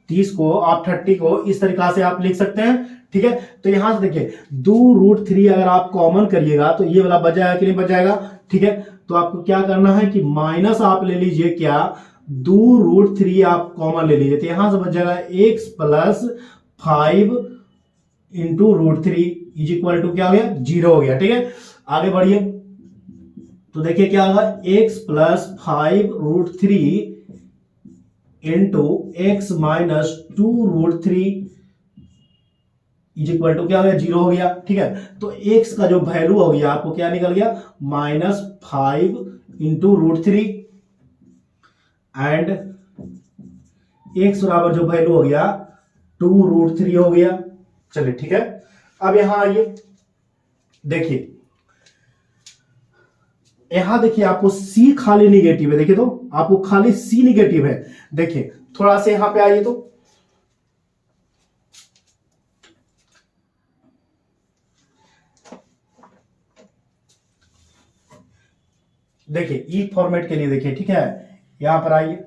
30 को आप 30 को इस तरीका से आप लिख सकते हैं। ठीक है, तो यहां से देखिए 2 √3 अगर आप कॉमन करिएगा तो ये वाला बच जाएगा कि नहीं बच जाएगा। ठीक है, तो आपको क्या करना है कि माइनस आप ले लीजिए क्या 2 √3 आप कॉमन ले लीजिए, तो यहां से बच जाएगा x plus 5 into √3 is equal to क्या हो गया 0 हो गया। ठीक है, आगे बढ़िए, तो देखिए क्या होगा x plus 5 √3 into x minus 2√3 is equal to क्या हो गया, 0 हो गया। ठीक है, तो x का जो वैल्यू हो गया आपको क्या निकल गया, -5 × √3 एंड x बराबर जो वैल्यू हो गया 2√3 हो गया। चलिए ठीक है, अब यहां आइए, देखिए यहां देखिए आपको c खाली निगेटिव है, देखिए तो आपको खाली c निगेटिव है। देखिए थोड़ा सा यहां पे आइए, तो देखिए ई फॉर्मेट के लिए देखिए, ठीक है, यहां पर आइए,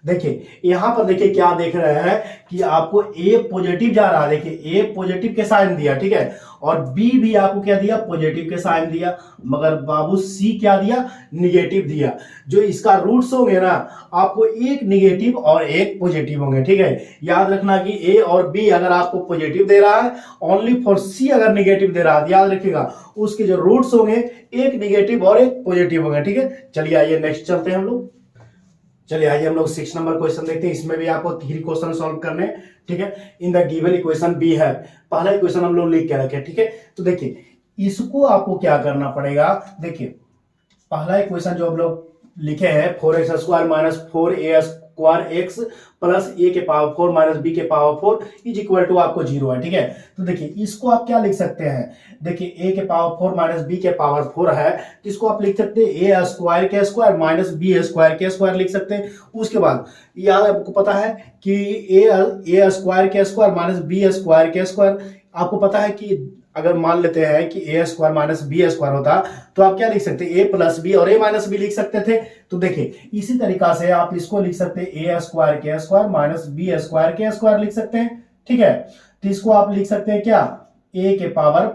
देखिए यहां पर देखिए क्या देख रहे हैं कि आपको ए पॉजिटिव जा रहा है। देखिए ए पॉजिटिव के साइन दिया, ठीक है, और बी भी आपको क्या दिया, पॉजिटिव के साइन दिया, मगर बाबू सी क्या दिया, निगेटिव दिया। जो इसका रूट्स होंगे ना, आपको एक निगेटिव और एक पॉजिटिव होंगे। ठीक है, याद रखना कि ए और बी अगर आपको पॉजिटिव दे रहा है, ओनली फॉर सी अगर निगेटिव दे रहा है, याद रखिएगा उसके जो रूट्स होंगे एक निगेटिव और एक पॉजिटिव होंगे। ठीक है, चलिए आइए नेक्स्ट चलते हैं हम लोग। चलिए आइए हम लोग 6 नंबर क्वेश्चन देखते हैं। इसमें भी आपको 3 क्वेश्चन सॉल्व करने, ठीक है। In the given equation B है, पहला इक्वेशन हम लोग लिख के रखे, ठीक है। तो देखिए इसको आपको क्या करना पड़ेगा, देखिए पहला इक्वेशन जो हम लोग लिखे हैं 4x² minus 4a² x plus a के पावर 4 माइनस b के पावर 4 इज इक्वल टू आपको 0 है। ठीक है, तो देखिए इसको आप क्या लिख सकते हैं, देखिए a के पावर 4 माइनस b के पावर 4 है, तो इसको आप लिख सकते हैं a² के स्क्वायर माइनस b² के स्क्वायर लिख सकते हैं। उसके बाद याद आपको पता है कि a² के स्क्वायर माइनस b² के स्क्वायर, आपको पता है कि अगर मान लेते हैं कि a² माइनस b² होता तो आप क्या लिख सकते हैं, a प्लस बी और a माइनस बी लिख सकते थे। तो देखिए इसी तरीका से आप इसको लिख सकते हैं a² के स्क्वायर माइनस b² के स्क्वायर लिख सकते हैं। ठीक है, तो इसको आप लिख सकते हैं क्या, a के पावर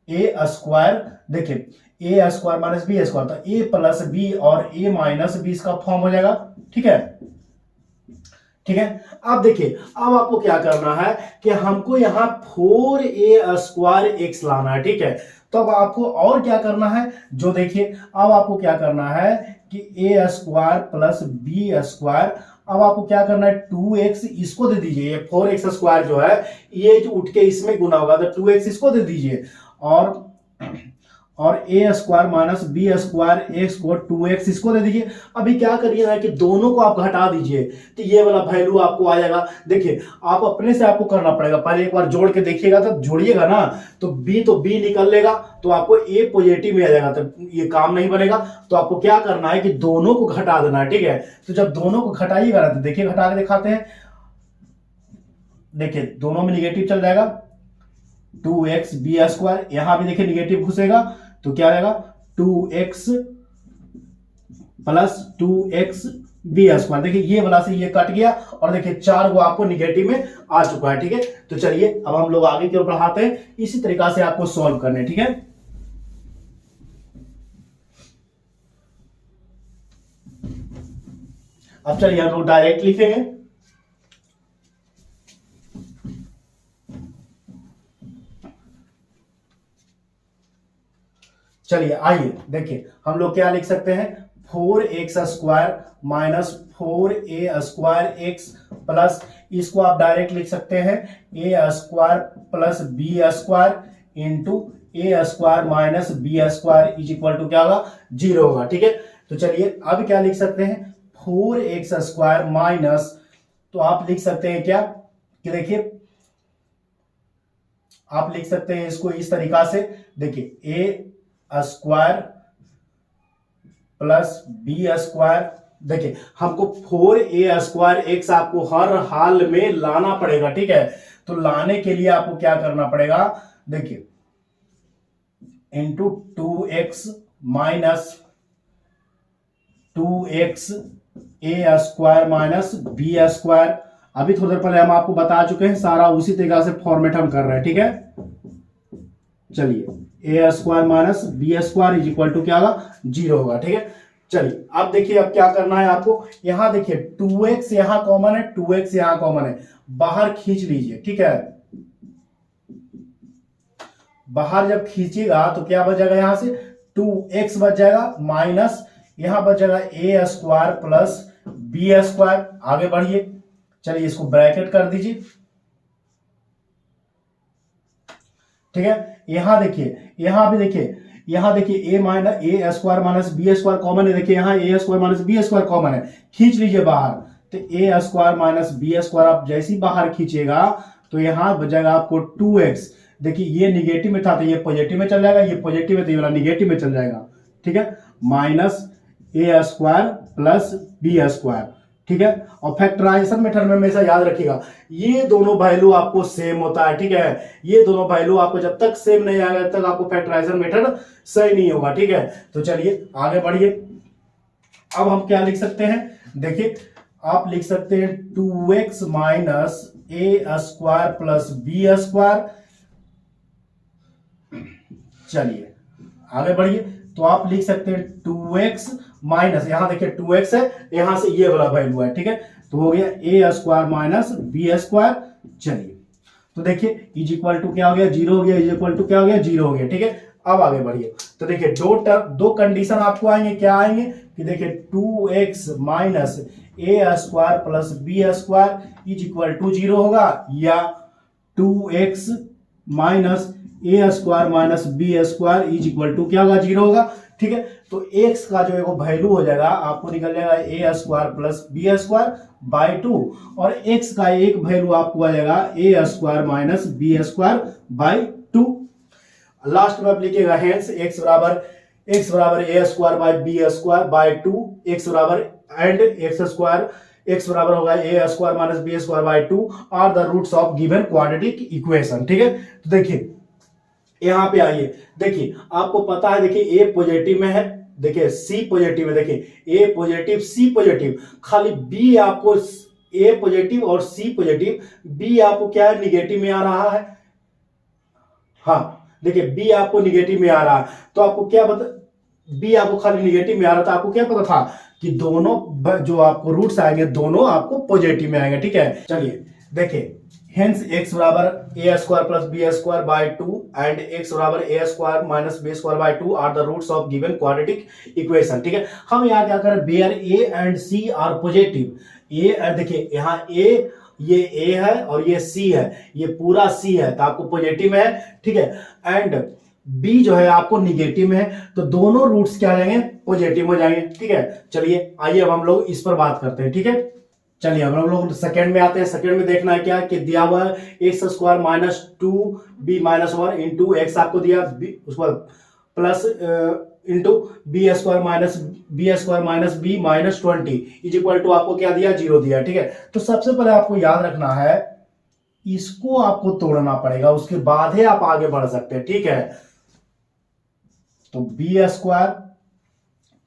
a², देखिए a² माइनस b², तो a प्लस बी और a माइनस बी इसका फॉर्म हो जाएगा। ठीक है, ठीक है, अब देखिए अब आपको क्या करना है कि हमको यहां 4a² x लाना है। ठीक है, तो अब आपको और क्या करना है, जो देखिए अब आपको क्या करना है कि a² प्लस b², अब आपको क्या करना है 2x इसको दे दीजिए, ये 4x² जो है ये जो उठ के इसमें गुना होगा तो 2x इसको दे दीजिए, और a² माइनस b² x को 2x इसको दे दीजिए। अभी क्या करिए ना कि दोनों को आप घटा दीजिए, तो ये वाला वैल्यू आपको आ जाएगा। देखिए आप अपने से आपको करना पड़ेगा, पहले एक बार जोड़ के देखिएगा, तो जोड़िएगा ना तो b निकल लेगा, तो आपको a पॉजिटिव में आ जाएगा, तो ये काम नहीं बनेगा। तो आपको क्या करना है कि दोनों को घटा देना है। ठीक है, तो जब दोनों को घटाइएगा ना, तो देखिए घटा के दिखाते हैं, देखिए दोनों में निगेटिव चल जाएगा, 2x b², यहां भी देखिए निगेटिव घुसेगा, तो क्या आएगा 2x प्लस 2x b²। देखिए ये वाला से ये कट गया, और देखिए 4 वो आपको निगेटिव में आ चुका है। ठीक है, तो चलिए अब हम लोग आगे की ओर बढ़ाते हैं, इसी तरीका से आपको सॉल्व करने। ठीक है, अब चलिए हम लोग डायरेक्ट लिखेंगे। चलिए आइए देखिए हम लोग क्या लिख सकते हैं, 4x² minus 4a² x plus, इसको आप डायरेक्ट लिख सकते हैं a² plus b² into a² minus b² is equal to क्या होगा, 0 होगा। ठीक है, तो चलिए अब क्या लिख सकते हैं 4x² माइनस, तो आप लिख सकते हैं क्या कि देखिए आप लिख सकते हैं इसको इस तरीका से, देखिए a² प्लस b², देखिए हमको 4a² x आपको हर हाल में लाना पड़ेगा। ठीक है, तो लाने के लिए आपको क्या करना पड़ेगा, देखिए into 2x minus 2x a² minus b²। अभी थोड़ी देर पहले हम आपको बता चुके हैं, सारा उसी तरीका से फॉर्मेट हम कर रहे हैं। ठीक है, चलिए a² minus b² is equal to क्या होगा, 0 होगा। ठीक है, चलिए अब देखिए अब क्या करना है आपको, यहां देखिए 2x यहां कॉमन है, 2x यहां कॉमन है, बाहर खींच लीजिए। ठीक है, बाहर जब खींचिएगा तो क्या बच जाएगा, यहां से 2x बच जाएगा, माइनस यहां बच जाएगा a² प्लस बी स्क्वायर, आगे बढ़िए, चलिए इसको ब्रैकेट कर दीजिए, ठीक है। यहां देखिए, यहां भी देखिए, यहां देखिए a square minus B square common है, देखिए यहां a square minus B square common है, खींच लीजिए बाहर, तो a square minus B square आप जैसे ही बाहर खींचेगा तो यहां बचेगा आपको 2x, देखिए ये निगेटिव में था तो ये पॉजिटिव में चल जाएगा, ये पॉजिटिव में तो ये वाला निगेटिव में चल जाएगा, ठीक है, minus A square plus B square, ठीक है। और फैक्टराइजेशन मेथड में हमेशा याद रखिएगा ये दोनों वैल्यू आपको सेम होता है, ठीक है, ये दोनों वैल्यू आपको जब तक सेम नहीं आएगा तब तक आपको फैक्टराइजेशन मेथड सही नहीं होगा, ठीक है। तो चलिए आगे बढ़िए, अब हम क्या लिख सकते हैं, देखिए आप लिख सकते हैं 2x minus A square plus B square, चलिए आगे बढ़िए, तो आप लिख सकते हैं 2x माइनस, यहां देखिए 2x है, यहां से ये वाला वैल्यू है, ठीक है, तो हो गया ए स्क्वायर माइनस बी स्क्वायर, चलिए तो देखिए इज इक्वल टू क्या हो गया, 0 हो गया, इज इक्वल टू क्या हो गया, 0 हो गया, ठीक है। अब आगे बढ़िए, तो देखिए दो कंडीशन आपको आएंगे, क्या आएंगे कि देखिए 2x minus A square plus B square is equal to 0 होगा, या 2x minus A square minus B square is equal to क्या होगा, 0 होगा, ठीक है। तो x का जो वैल्यू हो जाएगा आपको निकल जाएगा a square plus B square by 2, और x का एक वैल्यू आपको आ जाएगा a square minus B square by 2। Last में आप लिखिएगा हेंस x बराबर a square by b square by 2, x बराबर एंड x बराबर होगा a square minus B square by 2 are the roots of given quadratic equation, ठीक है। तो देखिए यहां पे आइए, देखिए आपको पता है, देखिए ए पॉजिटिव में है, देखिए सी पॉजिटिव है, देखिए ए पॉजिटिव सी पॉजिटिव, खाली बी आपको ए पॉजिटिव और सी पॉजिटिव, बी आपको क्या है निगेटिव में आ रहा है, हाँ देखिए बी आपको निगेटिव में आ रहा है, तो आपको क्या पता, बी आपको खाली निगेटिव में आ रहा था, आपको क्या पता था कि दोनों जो आपको रूट्स आएंगे दोनों आपको पॉजिटिव में आएंगे, ठीक है। चलिए देखिए हेंस x बराबर a square plus B square by 2 and x बराबर a square minus B square by 2 are the roots of given quadratic equation, ठीक है। हम यहाँ क्या करें, where a and c are positive, ए देखिए यहाँ ये ए है और ये सी है, ये पूरा सी है तो आपको पॉजिटिव है, ठीक है, एंड बी जो है आपको निगेटिव में है, तो दोनों रूट्स क्या आ जाएंगे, पॉजिटिव हो जाएंगे, ठीक है। चलिए आइए अब हम लोग इस पर बात करते हैं, ठीक है। चलिए हम लोग सेकंड में आते हैं, सेकंड में देखना है क्या कि दिया हुआ है x square minus 2b minus 1 into x आपको दिया, उसके बाद plus into B square minus B minus 20 is equal to आपको क्या दिया, 0 दिया, ठीक है। तो सबसे पहले आपको याद रखना है इसको आपको तोड़ना पड़ेगा, उसके बाद ही आप आगे बढ़ सकते हैं, ठीक है। तो बी स्क्वायर,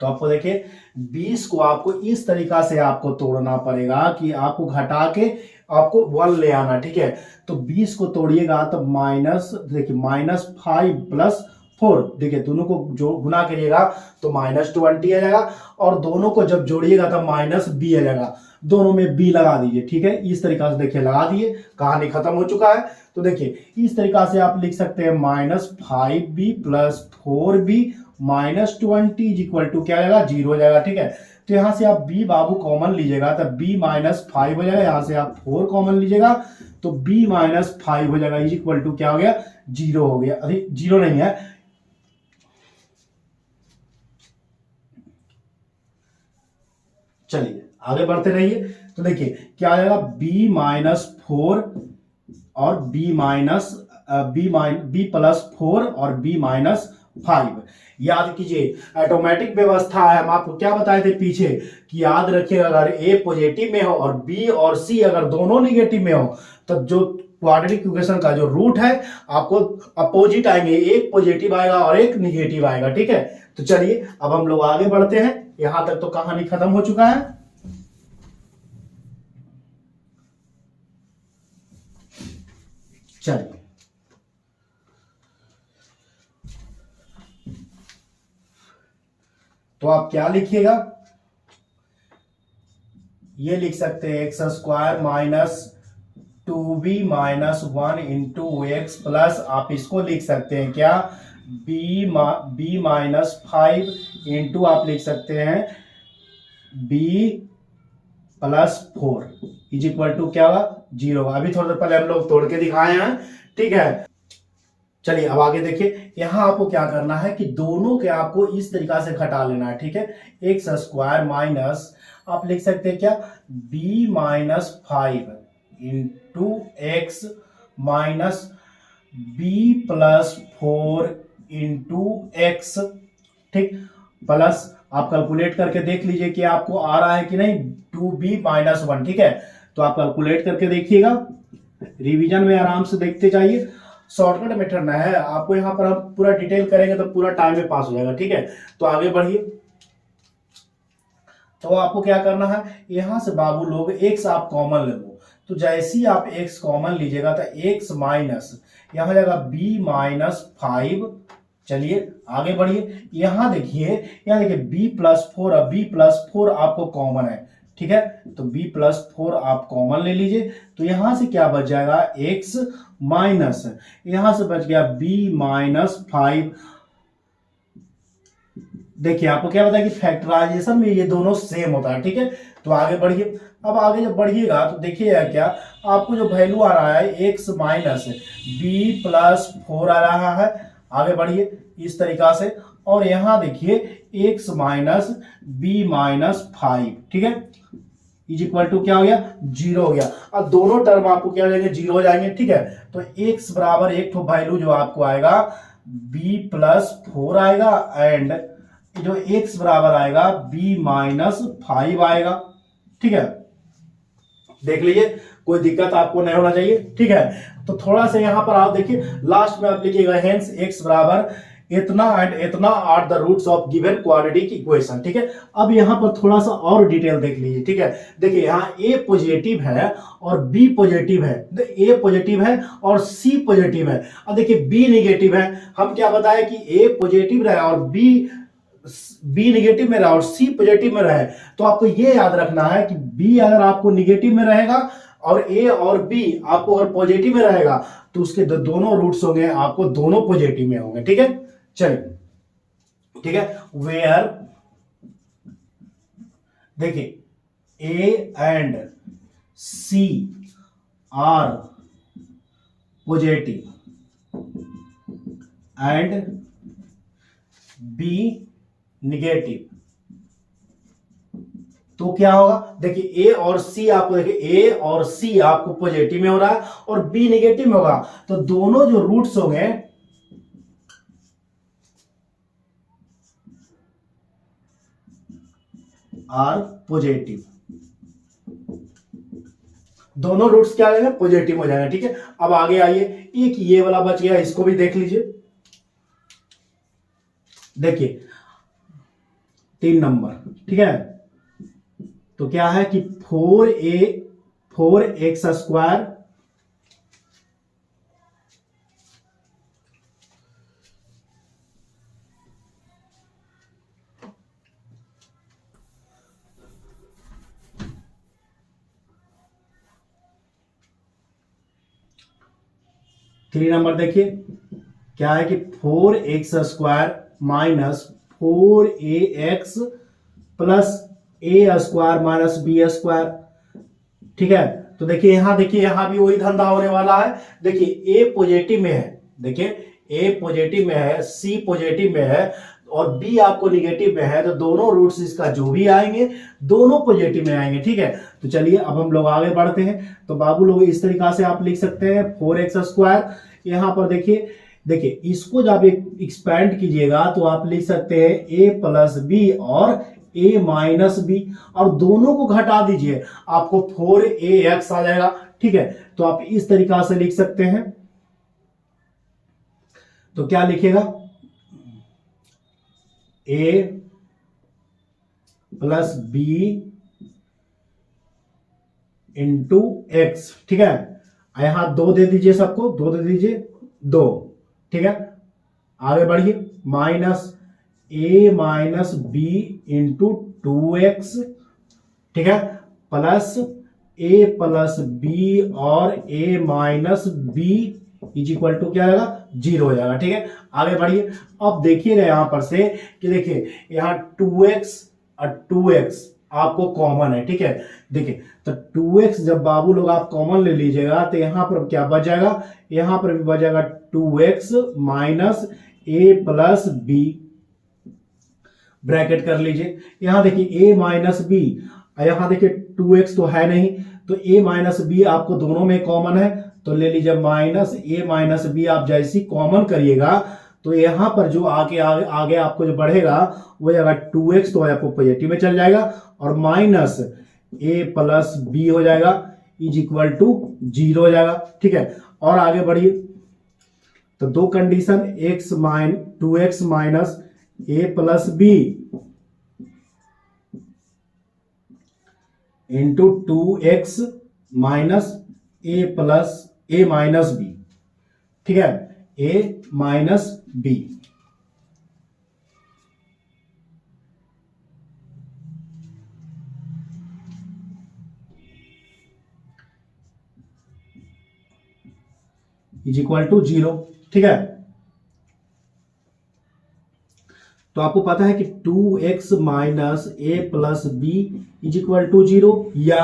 तो आपको देखिए 20 को आपको इस तरीका से आपको तोड़ना पड़ेगा कि आपको घटा के आपको 1 ले आना, ठीक है। तो 20 को तोड़िएगा तो माइनस, देखिए माइनस 5 प्लस 4, देखिए दोनों को जो गुना करिएगा तो माइनस 20 आ जाएगा, और दोनों को जब जोड़िएगा तो माइनस बी आ जाएगा, दोनों में बी लगा दीजिए, ठीक है। इस तरीका से देखिए लगा दिए, कहानी खत्म हो चुका है। तो देखिए इस तरीका से आप लिख सकते हैं minus 5b plus 4b minus 20 is equal to क्या आएगा, 0 हो जाएगा, ठीक है। तो यहां से आप b बाबू कॉमन लीजिएगा तो b माइनस 5 हो जाएगा, यहां से आप 4 कॉमन लीजिएगा तो b माइनस 5 हो जाएगा, इज इक्वल टू क्या हो गया, 0 हो गया, अभी 0 नहीं है। चलिए आगे बढ़ते रहिए, तो देखिए क्या आ जाएगा, b माइनस 4 और b प्लस 4 और b माइनस 5, याद कीजिए ऑटोमेटिक व्यवस्था है, हम आपको क्या बताए थे पीछे कि याद रखिए अगर ए पॉजिटिव में हो और बी और सी अगर दोनों निगेटिव में हो तो जो क्वाड्रेटिक इक्वेशन का जो रूट है आपको अपोजिट आएंगे, एक पॉजिटिव आएगा और एक निगेटिव आएगा, ठीक है। तो चलिए अब हम लोग आगे बढ़ते हैं, यहां तक तो कहानी खत्म हो चुका है। चलिए तो आप क्या लिखिएगा, ये लिख सकते हैं x square minus 2b minus 1 into x plus आप इसको लिख सकते हैं क्या, b माइनस 5 इंटू आप लिख सकते हैं b plus 4 is equal to क्या होगा 0 होगा। अभी थोड़ी देर पहले हम लोग तोड़ के दिखाए हैं, ठीक है। चलिए अब आगे देखिए, यहां आपको क्या करना है कि दोनों के आपको इस तरीका से घटा लेना है, ठीक है। एक्स स्क्वायर माइनस आप लिख सकते हैं क्या b minus 5 into x minus b plus 4 into x, ठीक। प्लस आप कैलकुलेट करके देख लीजिए कि आपको आ रहा है कि नहीं 2b माइनस 1, ठीक है। तो आप कैलकुलेट करके देखिएगा, रिवीजन में आराम से देखते जाइए। शॉर्टकट मेथड ना है, आपको यहाँ पर हम पूरा डिटेल करेंगे तो पूरा टाइम में पास हो जाएगा, ठीक है। तो आगे बढ़िए। तो आपको क्या करना है, यहां से बाबू लोग एक्स आप कॉमन ले लो। तो जैसे ही आप एक्स कॉमन लीजिएगा तो एक्स माइनस यहां हो जाएगा b माइनस 5। चलिए आगे बढ़िए, यहां देखिए, यहां देखिए b प्लस 4, अब b प्लस 4 आपको कॉमन है, ठीक है। तो b प्लस 4 आप कॉमन ले लीजिए, तो यहां से क्या बच जाएगा x माइनस, यहां से बच गया b माइनस 5। देखिए आपको क्या पता है कि फैक्टराइजेशन में ये दोनों सेम होता है, ठीक है। तो आगे बढ़िए। अब आगे जब बढ़िएगा तो देखिएगा क्या आपको जो वैल्यू आ रहा है x माइनस b प्लस 4 आ रहा है। आगे बढ़िए इस तरीका से, और यहां देखिए x माइनस b माइनस 5, ठीक है, इज इक्वल टू क्या हो गया 0 हो गया। अब दोनों टर्म आपको क्या हो जाएंगे 0 हो जाएंगे, ठीक है। तो x बराबर एक तो वैल्यू जो आपको आएगा b प्लस 4 आएगा, एंड जो x बराबर आएगा b माइनस 5 आएगा, ठीक है। देख लीजिए कोई दिक्कत आपको नहीं होना चाहिए, ठीक है। तो थोड़ा सा यहां पर आप देखिए लास्ट में आप लिखिएगा हेंस x बराबर इतना एंड इतना are the roots of given quadratic equation, ठीक है। अब यहां पर थोड़ा सा और डिटेल देख लीजिए, ठीक है। देखिए यहाँ a पॉजिटिव है और b पॉजिटिव है, a पॉजिटिव है और c पॉजिटिव है। अब देखिए b निगेटिव है, हम क्या बताए कि a पॉजिटिव रहे और b निगेटिव में रहा और c पॉजिटिव में रहे। तो आपको ये याद रखना है कि b अगर आपको निगेटिव में रहेगा और a और b आपको अगर पॉजिटिव में रहेगा तो उसके दोनों रूट्स होंगे आपको दोनों पॉजिटिव में होंगे, ठीक है। चलिए ठीक है, वेयर देखिए a and c are positive and b negative, तो क्या होगा देखिए a और c आपको देखिए a और c आपको पॉजिटिव में हो रहा है और b निगेटिव में होगा, तो दोनों जो रूट्स होंगे आर पॉजिटिव, दोनों रूट्स क्या हो पॉजिटिव हो जाएंगे, ठीक है। अब आगे आइए, एक ये वाला बच गया, इसको भी देख लीजिए। देखिए 3 नंबर, ठीक है। तो क्या है कि 4x स्क्वायर थ्री नंबर देखिए क्या है कि 4x square minus 4ax plus a square minus b square, ठीक है। तो देखिए यहां भी वही धंधा होने वाला है। देखिए a पॉजिटिव में है, देखिए a पॉजिटिव में है, c पॉजिटिव में है और b आपको निगेटिव में है, तो दोनों रूट्स इसका जो भी आएंगे दोनों पॉजिटिव में आएंगे, ठीक है। तो चलिए अब हम लोग आगे बढ़ते हैं। तो बाबू लोग इस तरीका से आप लिख सकते हैं 4x स्क्वायर, यहां पर देखिए इसको जब एक्सपैंड कीजिएगा तो आप लिख सकते हैं a प्लस बी और a माइनस बी, और दोनों को घटा दीजिए आपको 4ax आ जाएगा, ठीक है। तो आप इस तरीका से लिख सकते हैं। तो क्या लिखेगा a plus B into x, ठीक है। यहां 2 दे दीजिए, सबको 2 दे दीजिए, 2, ठीक है। आगे बढ़िए, minus a minus B into 2x, ठीक है, प्लस a प्लस बी और a minus B is equal to क्या आएगा 0 हो जाएगा, ठीक है। आगे बढ़िए, अब देखिएगा यहां पर से कि देखिए यहां 2x और 2x आपको कॉमन है, ठीक है। देखिए तो 2x जब बाबू लोग आप कॉमन ले लीजिएगा तो यहां पर क्या बच जाएगा, यहां पर भी बच जाएगा 2x minus a plus B, bracket कर लीजिए। यहां देखिए a माइनस बी, यहां देखिए 2x तो है नहीं, तो a माइनस बी आपको दोनों में कॉमन है, तो ले लीजिए माइनस a माइनस बी। आप जैसी कॉमन करिएगा तो यहां पर जो आगे आपको जो बढ़ेगा वो अगर 2x तो आपको पॉजिटिव में चल जाएगा और माइनस a प्लस बी हो जाएगा इज इक्वल टू 0 हो जाएगा, ठीक है। और आगे बढ़िए तो दो condition x 2x minus a plus B into 2x minus a plus a minus B, ठीक है, a minus B. Is equal to 0, ठीक है। तो आपको पता है कि 2x minus a plus B is equal to 0 या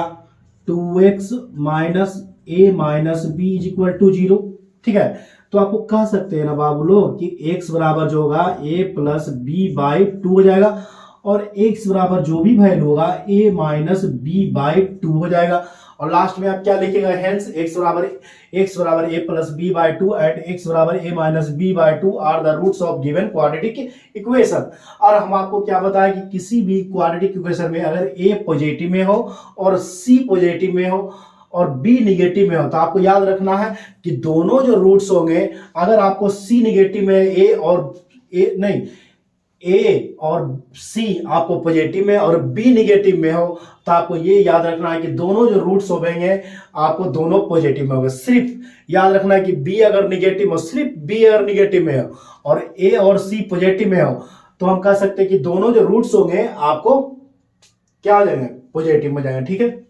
2x minus a minus B is equal to 0, ठीक है। तो आपको कह सकते हैं ना बाबू लोग कि x बराबर जो होगा a प्लस बी बाई 2 हो जाएगा और x बराबर जो भी वैल्यू होगा a माइनस बी बाई 2 हो जाएगा। और लास्ट में आप क्या लिखेगा, हेंस x बराबर a plus B by 2 and x बराबर a minus B by 2 are the roots of given quadratic equation. और हम आपको क्या बताया कि किसी भी क्वाड्रेटिक इक्वेशन में अगर a पॉजिटिव में हो और c पॉजिटिव में हो और b निगेटिव में हो तो आपको याद रखना है कि दोनों जो रूट्स होंगे, अगर आपको c निगेटिव में a और c आपको पॉजिटिव में और b निगेटिव में हो तो आपको ये याद रखना है कि दोनों जो रूट्स होंगे आपको दोनों पॉजिटिव में होंगे। सिर्फ याद रखना है कि b अगर निगेटिव हो, सिर्फ b अगर निगेटिव में हो और a और c पॉजिटिव में हो तो हम कह सकते हैं कि दोनों जो रूट्स होंगे आपको क्या हो जाएंगे, पॉजिटिव में जाएंगे, ठीक है।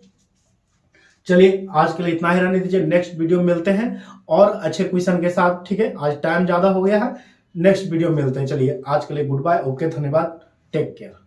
चलिए आज के लिए इतना ही रहने दीजिए, नेक्स्ट वीडियो में मिलते हैं और अच्छे क्वेश्चन के साथ, ठीक है। आज टाइम ज्यादा हो गया है, नेक्स्ट वीडियो में मिलते हैं। चलिए आज के लिए गुड बाय, ओके, धन्यवाद, टेक केयर।